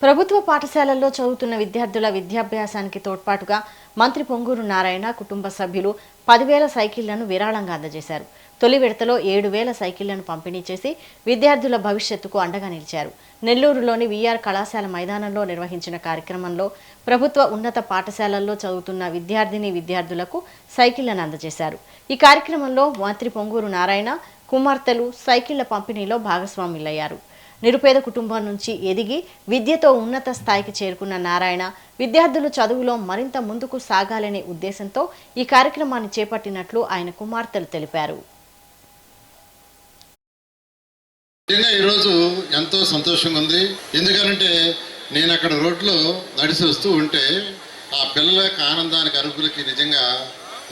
ప్రభుత్వ పాఠశాలల్లో చదువుతున్న విద్యార్థుల విద్యాభ్యాసానికి తోడ్పాటుగా మంత్రి పొంగూరు నారాయణ కుటుంబ సభ్యులు 10,000 సైకిళ్లను విరాళంగా అందజేశారు. తొలి విడతలో 7,000 సైకిళ్లను పంపిణీ చేసి విద్యార్థుల భవిష్యత్తుకు అండగా నిలిచారు. నెల్లూరులోని విఆర్ కళాశాల మైదానంలో నిర్వహించిన కార్యక్రమంలో ప్రభుత్వ ఉన్నత పాఠశాలల్లో చదువుతున్న విద్యార్థులకు సైకిళ్లను అందజేశారు. ఈ కార్యక్రమంలో మంత్రి పొంగూరు నారాయణ కుమార్తెలు సైకిళ్ల పంపిణీలో భాగస్వాములయ్యారు. నిరుపేద కుటుంబం నుంచి ఎదిగి విద్యతో ఉన్నత స్థాయికి చేరుకున్న నారాయణ విద్యార్థులు చదువులో మరింత ముందుకు సాగాలనే ఉద్దేశంతో ఈ కార్యక్రమాన్ని చేపట్టినట్లు ఆయన కుమార్తెలు తెలిపారు. ఈరోజు ఎంతో సంతోషంగా ఉంది. ఎందుకంటే నేను అక్కడ రోడ్లో నడిచి వస్తూ ఉంటే ఆ పిల్లల యొక్క ఆనందానికి అరుపులకి నిజంగా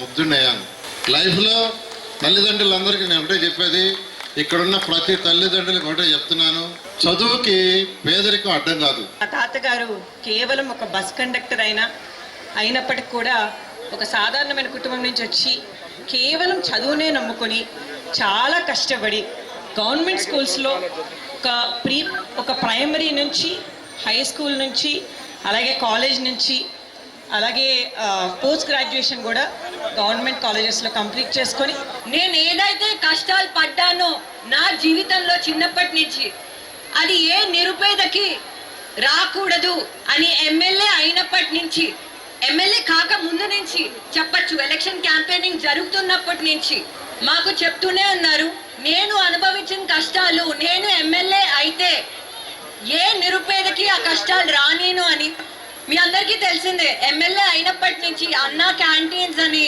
ముగ్ధుడయ్యాను. లైఫ్లో తల్లిదండ్రులందరికీ నేను ఒకటే చెప్పేది, ఇక్కడున్న ప్రతి తల్లిదండ్రులకు ఒకటే చెప్తున్నాను, చదువుకి పేదరికం అడ్డం కాదు. మా తాతగారు కేవలం ఒక బస్ కండక్టర్ అయినప్పటికి కూడా ఒక సాధారణమైన కుటుంబం నుంచి వచ్చి కేవలం చదువునే నమ్ముకొని చాలా కష్టపడి గవర్నమెంట్ స్కూల్స్లో ఒక ప్రైమరీ నుంచి హై స్కూల్ నుంచి అలాగే కాలేజ్ నుంచి అలాగే పోస్ట్ గ్రాడ్యుయేషన్ కూడా గవర్నమెంట్ కాలేజెస్లో కంప్లీట్ చేసుకొని నేను ఏదైతే కష్టాలు పడ్డానో నా జీవితంలో చిన్నప్పటి నుంచి అది ఏ నిరుపేదకి రాకూడదు అని ఎమ్మెల్యే అయినప్పటి నుంచి, ఎమ్మెల్యే కాక ముందు నుంచి చెప్పచ్చు, ఎలక్షన్ క్యాంపెయినింగ్ జరుగుతున్నప్పటి నుంచి మాకు చెప్తూనే ఉన్నారు. నేను అనుభవించిన కష్టాలు, నేను ఎమ్మెల్యే అయితే ఏ నిరుపేదకి ఆ కష్టాలు రానేను అని. మీ అందరికీ తెలిసిందే, ఎమ్మెల్యే అయినప్పటి నుంచి అన్నా క్యాంటీన్స్ అని